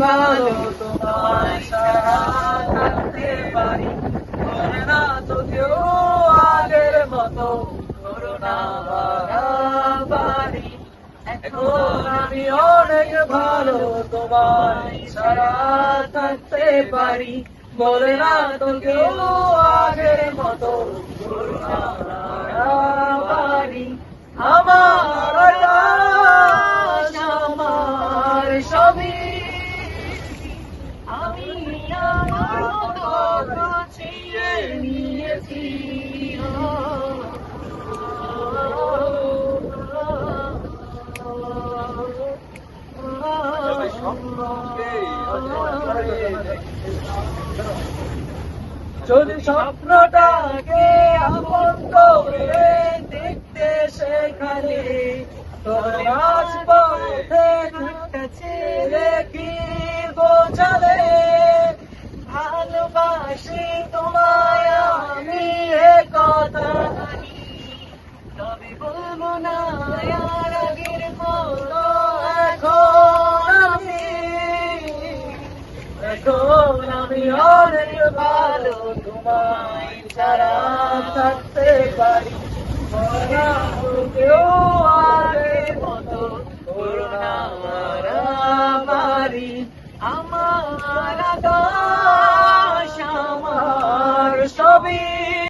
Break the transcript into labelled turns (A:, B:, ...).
A: ভালো তোমায় ছাড়া থাকতে পারি, করে না তো কেউ আগের মতো করোনা বাড়াবাড়ি। এখন আমি অনেক ভালো তোমায় ছাড়া থাকতে পারি, বলে না তো কেউ আগের মতো করোনা বাড়াবাড়ি। আমার আকাশ আমার সবই, আমি আমার মতো গুছিয়ে নিয়েছি। যদি স্বপ্নটাকে আপন করে দেখতে সেখানে, তোর আজ পথে ছেড়ে কি বোঝালে, ভালোবাসি তোমায় আমি এ কথা, তবে বলবো না আর আগের মতো। এখন আমি অনেক ভালো তোমায় ছাড়া থাকতে পারি, কেউ আগের মতো করোনা বাড়াবাড়ি। আমার আকাশ আমার সবই,